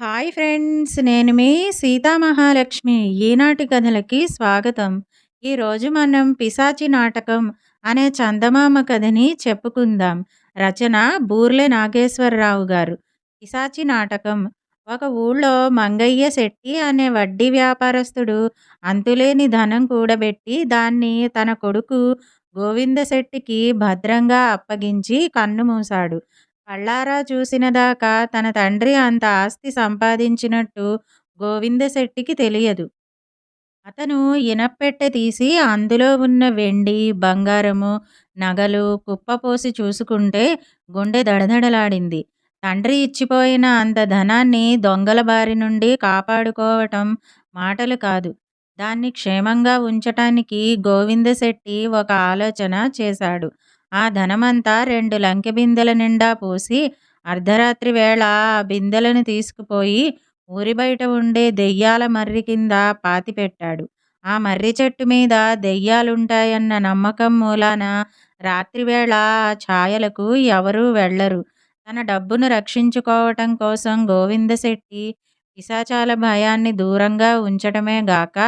Hi friends! నేను మీ సీతామహాలక్ష్మి. ఈనాటి కథలకి స్వాగతం. ఈరోజు మనం పిశాచి నాటకం అనే చందమామ కథని చెప్పుకుందాం. రచన బూర్లె నాగేశ్వరరావు గారు. పిశాచి నాటకం. ఒక ఊళ్ళో మంగయ్య శెట్టి అనే వడ్డీ వ్యాపారస్తుడు అంతులేని ధనం కూడబెట్టి దాన్ని తన కొడుకు గోవింద శెట్టికి భద్రంగా అప్పగించి కన్నుమూశాడు. కళ్ళారా చూసినదాకా తన తండ్రి అంత ఆస్తి సంపాదించినట్టు గోవిందశెట్టికి తెలియదు. అతను ఇనప్పెట్టె తీసి అందులో ఉన్న వెండి, బంగారము, నగలు కుప్పపోసి చూసుకుంటే గుండె దడదడలాడింది. తండ్రి ఇచ్చిపోయిన అంత ధనాన్ని దొంగల బారి నుండి కాపాడుకోవటం మాటలు కాదు. దాన్ని క్షేమంగా ఉంచటానికి గోవిందశెట్టి ఒక ఆలోచన చేశాడు. ఆ ధనమంతా 2 లంకె బిందెల నిండా పోసి అర్ధరాత్రి వేళ ఆ బిందెలను తీసుకుపోయి ఊరి బయట ఉండే దెయ్యాల మర్రి కింద పాతిపెట్టాడు. ఆ మర్రి చెట్టు మీద దెయ్యాలుంటాయన్న నమ్మకం మూలాన రాత్రివేళ ఆ ఛాయలకు ఎవరూ వెళ్ళరు. తన డబ్బును రక్షించుకోవటం కోసం గోవిందశెట్టి పిశాచాల భయాన్ని దూరంగా ఉంచటమే గాక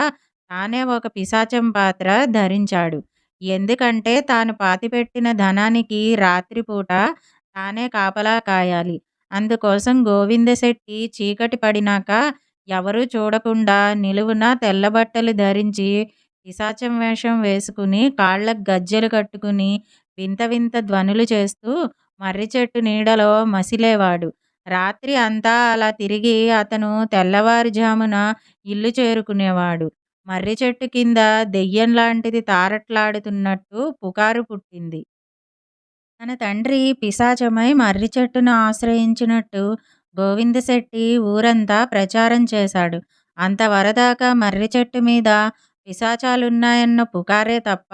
తానే ఒక పిశాచం పాత్ర ధరించాడు. ఎందుకంటే తాను పాతిపెట్టిన ధనానికి రాత్రిపూట తానే కాపలా కాయాలి. అందుకోసం గోవిందశెట్టి చీకటి పడినాక ఎవరూ చూడకుండా నిలువున తెల్లబట్టలు ధరించి పిశాచం వేషం వేసుకుని కాళ్ళకు గజ్జెలు కట్టుకుని వింత వింత ధ్వనులు చేస్తూ మర్రి చెట్టు నీడలో మసిలేవాడు. రాత్రి అంతా అలా తిరిగి అతను తెల్లవారుజామున ఇల్లు చేరుకునేవాడు. మర్రి చెట్టు కింద దెయ్యం లాంటిది తారట్లాడుతున్నట్టు పుకారు పుట్టింది. తన తండ్రి పిశాచమై మర్రి చెట్టును ఆశ్రయించినట్టు గోవిందశెట్టి ఊరంతా ప్రచారం చేశాడు. అంతవరదాకా మర్రి చెట్టు మీద పిశాచాలున్నాయన్న పుకారే తప్ప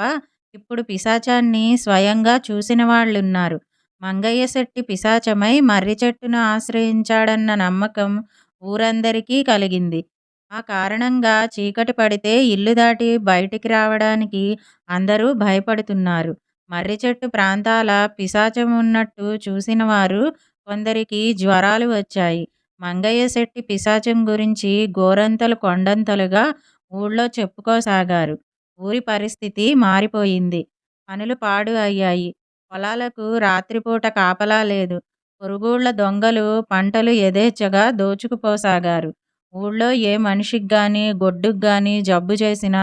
ఇప్పుడు పిశాచాన్ని స్వయంగా చూసిన వాళ్ళున్నారు. మంగయ్య శెట్టి పిశాచమై మర్రి చెట్టును ఆశ్రయించాడన్న నమ్మకం ఊరందరికీ కలిగింది. ఆ కారణంగా చీకటి పడితే ఇల్లు దాటి బయటికి రావడానికి అందరూ భయపడుతున్నారు. మర్రి చెట్టు ప్రాంతాల పిశాచం ఉన్నట్టు చూసినవారు కొందరికి జ్వరాలు వచ్చాయి. మంగయ్య శెట్టి పిశాచం గురించి గోరంతలు కొండంతలుగా ఊళ్ళో చెప్పుకోసాగారు. ఊరి పరిస్థితి మారిపోయింది. పనులు పాడు అయ్యాయి. పొలాలకు రాత్రిపూట కాపలా లేదు. పొరుగుళ్ళ దొంగలు పంటలు యథేచ్ఛగా దోచుకుపోసాగారు. ఊళ్ళో ఏ మనిషికి గాని, గొడ్డుకి గాని జబ్బు చేసినా,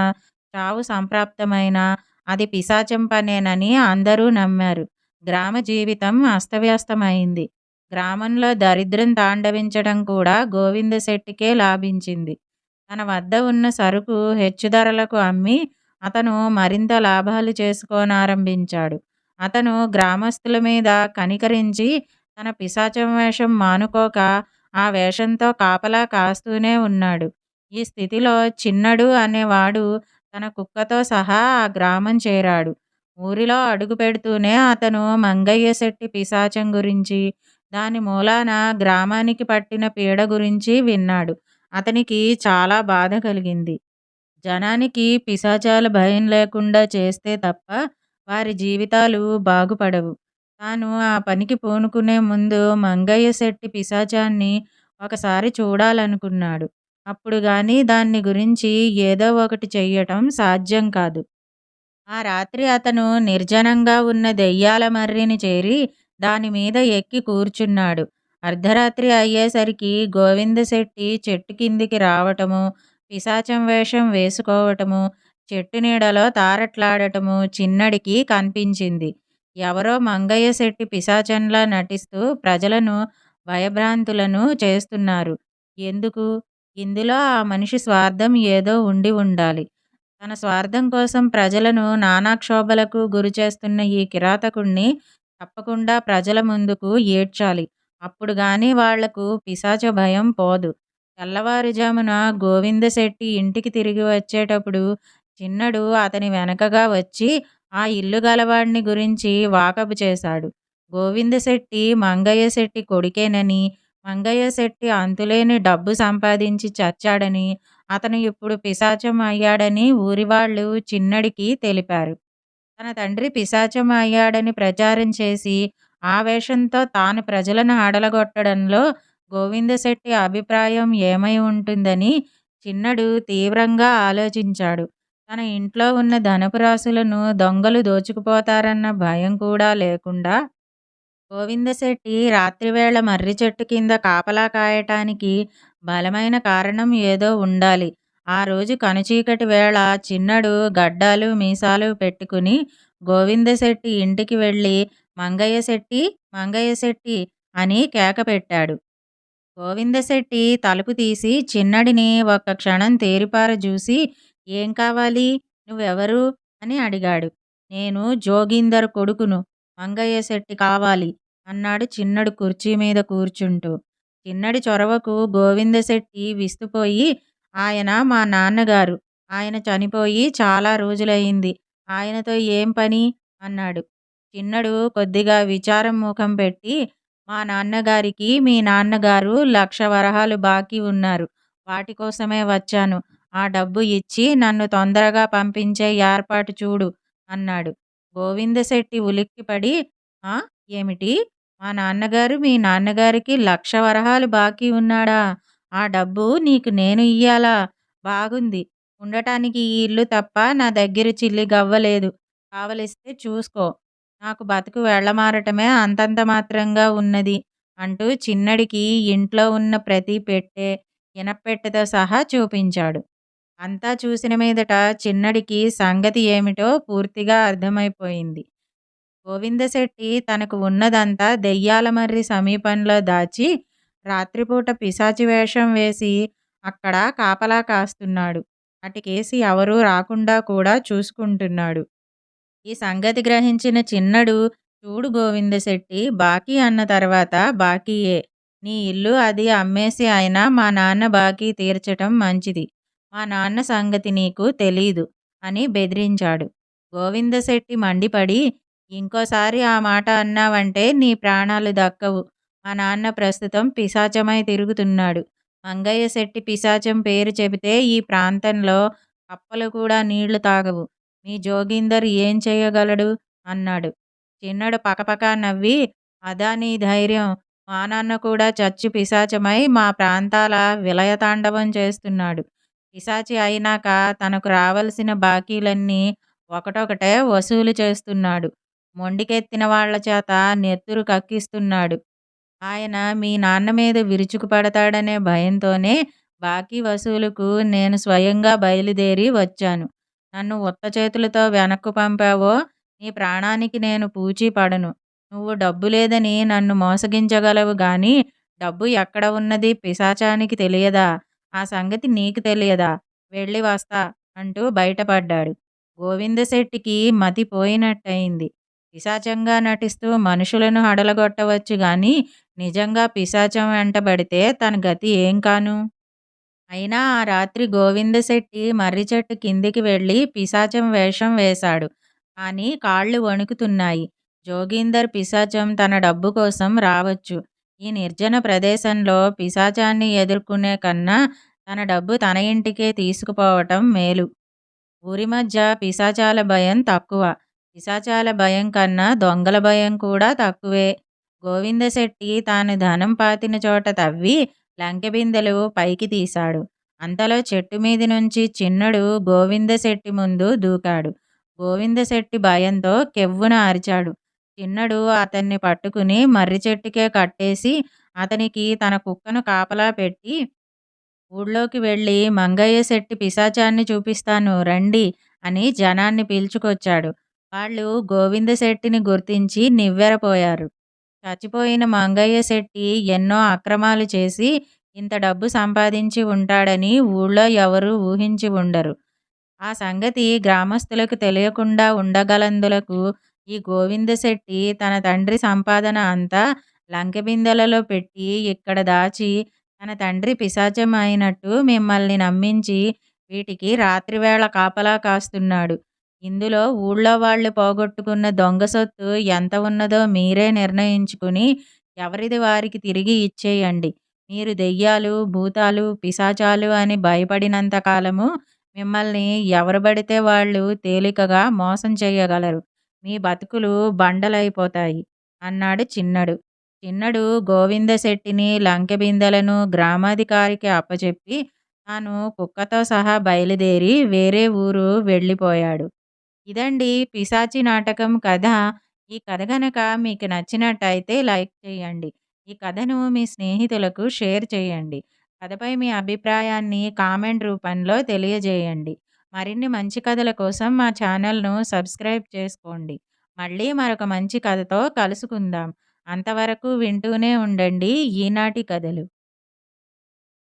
చావు సంప్రాప్తమైనా అది పిశాచం పనేనని అందరూ నమ్మారు. గ్రామ జీవితం అస్తవ్యస్తమైంది. గ్రామంలో దరిద్రం తాండవించడం కూడా గోవిందశెట్టికే లాభించింది. తన వద్ద ఉన్న సరుకు హెచ్చు ధరలకు అమ్మి అతను మరింత లాభాలు చేసుకోనారంభించాడు. అతను గ్రామస్తుల మీద కనికరించి తన పిశాచం వేషం మానుకోక ఆ వేషంతో కాపలా కాస్తూనే ఉన్నాడు. ఈ స్థితిలో చిన్నడు అనేవాడు తన కుక్కతో సహా ఆ గ్రామం చేరాడు. ఊరిలో అడుగుపెడుతూనే అతను మంగయ్య శెట్టి పిశాచం గురించి, దాని మూలాన గ్రామానికి పట్టిన పీడ గురించి విన్నాడు. అతనికి చాలా బాధ కలిగింది. జనానికి పిశాచాల భయం లేకుండా చేస్తే తప్ప వారి జీవితాలు బాగుపడవు. తాను ఆ పనికి పూనుకునే ముందు మంగయ్య శెట్టి పిశాచాన్ని ఒకసారి చూడాలనుకున్నాడు. అప్పుడు గాని దాన్ని గురించి ఏదో ఒకటి చెయ్యటం సాధ్యం కాదు. ఆ రాత్రి అతను నిర్జనంగా ఉన్న దెయ్యాల మర్రిని చేరి దాని మీద ఎక్కి కూర్చున్నాడు. అర్ధరాత్రి అయ్యేసరికి గోవిందశెట్టి చెట్టు కిందికి రావటము, పిశాచం వేషం వేసుకోవటము, చెట్టు నీడలో తారట్లాడటము చిన్నడికి కనిపించింది. ఎవరో మంగయ్య శెట్టి పిశాచంలా నటిస్తూ ప్రజలను భయభ్రాంతులను చేస్తున్నారు. ఎందుకు? ఇందులో ఆ మనిషి స్వార్థం ఏదో ఉండి ఉండాలి. తన స్వార్థం కోసం ప్రజలను నానా క్షోభలకు గురిచేస్తున్న ఈ కిరాతకుణ్ణి తప్పకుండా ప్రజల ముందుకు ఈడ్చాలి. అప్పుడు గాని వాళ్లకు పిశాచ భయం పోదు. తెల్లవారుజామున గోవిందశెట్టి ఇంటికి తిరిగి వచ్చేటప్పుడు చిన్నడు అతని వెనకగా వచ్చి ఆ ఇల్లు గలవాడిని గురించి వాకబు చేశాడు. గోవిందశెట్టి మంగయ్య శెట్టి కొడుకేనని, మంగయ్య శెట్టి అంతులేని డబ్బు సంపాదించి చచ్చాడని, అతను ఇప్పుడు పిశాచం అయ్యాడని ఊరివాళ్ళు చిన్నడికి తెలిపారు. తన తండ్రి పిశాచం అయ్యాడని ప్రచారం చేసి ఆ వేషంతో తాను ప్రజలను హడలగొట్టడంలో గోవిందశెట్టి అభిప్రాయం ఏమై ఉంటుందని చిన్నడు తీవ్రంగా ఆలోచించాడు. తన ఇంట్లో ఉన్న ధనపు రాశులను దొంగలు దోచుకుపోతారన్న భయం కూడా లేకుండా గోవిందశెట్టి రాత్రివేళ మర్రి చెట్టు కింద కాపలా కాయటానికి బలమైన కారణం ఏదో ఉండాలి. ఆ రోజు కనుచీకటి వేళ చిన్నడు గడ్డాలు మీసాలు పెట్టుకుని గోవిందశెట్టి ఇంటికి వెళ్ళి మంగయ్య శెట్టి, మంగయ్య శెట్టి అని కేక పెట్టాడు. గోవిందశెట్టి తలుపు తీసి చిన్నడిని ఒక్క క్షణం తేరిపార చూసి ఏం కావాలి? నువ్వెవరు? అని అడిగాడు. నేను జోగీందర్ కొడుకును. మంగయ్య శెట్టి కావాలి అన్నాడు చిన్నడు కుర్చీ మీద కూర్చుంటూ. చిన్నడి చొరవకు గోవిందశెట్టి విస్తుపోయి ఆయన మా నాన్నగారు. ఆయన చనిపోయి చాలా రోజులయింది. ఆయనతో ఏం పని? అన్నాడు. చిన్నడు కొద్దిగా విచారం ముఖం పెట్టి మా నాన్నగారికి మీ నాన్నగారు 1,00,000 వరహాలు బాకీ ఉన్నారు. వాటి కోసమే వచ్చాను. ఆ డబ్బు ఇచ్చి నన్ను తొందరగా పంపించే ఏర్పాటు చూడు అన్నాడు. గోవిందశెట్టి ఉలిక్కిపడి ఆ! ఏమిటి? మా నాన్నగారు మీ నాన్నగారికి 1,00,000 వరహాలు బాకీ ఉన్నాడా? ఆ డబ్బు నీకు నేను ఇయ్యాలా? బాగుంది. ఉండటానికి ఈ ఇల్లు తప్ప నా దగ్గర చిల్లి గవ్వ లేదు. కావలిస్తే చూసుకో. నాకు బతుకు వెళ్ళమారటమే అంతంత మాత్రంగా ఉన్నది అంటూ చిన్నడికి ఇంట్లో ఉన్న ప్రతి పెట్టె, ఇనప్పెట్టెతో సహా చూపించాడు. అంతా చూసిన మీదట చిన్నడికి సంగతి ఏమిటో పూర్తిగా అర్థమైపోయింది. గోవిందశెట్టి తనకు ఉన్నదంతా దెయ్యాలమర్రి సమీపంలో దాచి రాత్రిపూట పిశాచి వేషం వేసి అక్కడ కాపలా కాస్తున్నాడు. అటుకేసి ఎవరూ రాకుండా కూడా చూసుకుంటున్నాడు. ఈ సంగతి గ్రహించిన చిన్నడు చూడు గోవిందశెట్టి బాకీ అన్న తర్వాత బాకీయే. నీ ఇల్లు అది అమ్మేసి అయినా మా నాన్న బాకీ తీర్చటం మంచిది. మా నాన్న సంగతి నీకు తెలీదు అని బెదిరించాడు. గోవిందశెట్టి మండిపడి ఇంకోసారి ఆ మాట అన్నావంటే నీ ప్రాణాలు దక్కవు. మా నాన్న ప్రస్తుతం పిశాచమై తిరుగుతున్నాడు. మంగయ్య శెట్టి పిశాచం పేరు చెబితే ఈ ప్రాంతంలో కప్పలు కూడా నీళ్లు తాగవు. మీ జోగీందర్ ఏం చెయ్యగలడు? అన్నాడు. చిన్నడు పకపకా నవ్వి అదా నీ ధైర్యం? మా నాన్న కూడా చచ్చి పిశాచమై మా ప్రాంతాల విలయతాండవం చేస్తున్నాడు. పిశాచి అయినాక తనకు రావలసిన బాకీలన్నీ ఒకటొకటే వసూలు చేస్తున్నాడు. మొండికెత్తిన వాళ్ల చేత నెత్తురు కక్కిస్తున్నాడు. ఆయన మీ నాన్న మీద విరుచుకుపడతాడనే భయంతోనే బాకీ వసూలుకు నేను స్వయంగా బయలుదేరి వచ్చాను. నన్ను ఉత్త చేతులతో వెనక్కు పంపావో నీ ప్రాణానికి నేను పూచీ పడను. నువ్వు డబ్బు లేదని నన్ను మోసగించగలవు గాని డబ్బు ఎక్కడ ఉన్నది పిశాచానికి తెలియదా? ఆ సంగతి నీకు తెలియదా? వెళ్ళి వస్తా అంటూ బయటపడ్డాడు. గోవిందశెట్టికి మతి పోయినట్టయింది. పిశాచంగా నటిస్తూ మనుషులను హడలగొట్టవచ్చు గాని నిజంగా పిశాచం వెంటబడితే తన గతి ఏం కాను? అయినా ఆ రాత్రి గోవిందశెట్టి మర్రి చెట్టు కిందికి వెళ్ళి పిశాచం వేషం వేశాడు. కానీ కాళ్ళు వణుకుతున్నాయి. జోగీందర్ పిశాచం తన డబ్బు కోసం రావచ్చు. ఈ నిర్జన ప్రదేశంలో పిశాచాన్ని ఎదుర్కొనే కన్నా తన డబ్బు తన ఇంటికే తీసుకుపోవటం మేలు. ఊరి మధ్య పిశాచాల భయం తక్కువ. పిశాచాల భయం కన్నా దొంగల భయం కూడా తక్కువే. గోవిందశెట్టి తాను ధనం పాతిన చోట తవ్వి లంకెబిందెలు పైకి తీశాడు. అంతలో చెట్టు మీది నుంచి చిన్నడు గోవిందశెట్టి ముందు దూకాడు. గోవిందశెట్టి భయంతో కెవ్వున అరిచాడు. చిన్నడు అతన్ని పట్టుకుని మర్రి చెట్టుకే కట్టేసి అతనికి తన కుక్కను కాపలా పెట్టి ఊళ్ళోకి వెళ్ళి మంగయ్య శెట్టి పిశాచాన్ని చూపిస్తాను రండి అని జనాన్ని పిలుచుకొచ్చాడు. వాళ్ళు గోవిందశెట్టిని గుర్తించి నివ్వెరపోయారు. చచ్చిపోయిన మంగయ్య శెట్టి ఎన్నో అక్రమాలు చేసి ఇంత డబ్బు సంపాదించి ఉంటాడని ఊళ్ళో ఎవరూ ఊహించి ఉండరు. ఆ సంగతి గ్రామస్తులకు తెలియకుండా ఉండగలందులకు ఈ గోవిందశెట్టి తన తండ్రి సంపాదన అంతా లంకెబిందెలలో పెట్టి ఇక్కడ దాచి తన తండ్రి పిశాచం అయినట్టు మిమ్మల్ని నమ్మించి వీటికి రాత్రివేళ కాపలా కాస్తున్నాడు. ఇందులో ఊళ్ళో వాళ్ళు పోగొట్టుకున్న దొంగ సొత్తు ఎంత ఉన్నదో మీరే నిర్ణయించుకుని ఎవరిది వారికి తిరిగి ఇచ్చేయండి. మీరు దెయ్యాలు, భూతాలు, పిశాచాలు అని భయపడినంత కాలము మిమ్మల్ని ఎవరు పడితే వాళ్ళు తేలికగా మోసం చేయగలరు. మీ బతుకులు బండలైపోతాయి అన్నాడు చిన్నడు. చిన్నడు గోవిందశెట్టిని, లంకెబిందెలను గ్రామాధికారికి అప్పచెప్పి, తాను కుక్కతో సహా బయలుదేరి వేరే ఊరు వెళ్ళిపోయాడు. ఇదండి పిశాచి నాటకం కథ. ఈ కథ గనక మీకు నచ్చినట్టయితే లైక్ చేయండి. ఈ కథను మీ స్నేహితులకు షేర్ చేయండి. కథపై మీ అభిప్రాయాన్ని కామెంట్ రూపంలో తెలియజేయండి. మరిన్ని మంచి కథల కోసం మా ఛానల్‌ను సబ్స్క్రైబ్ చేసుకోండి. మళ్ళీ మరొక మంచి కథతో కలుసుకుందాం. అంతవరకు వింటూనే ఉండండి ఈనాటి కథలు.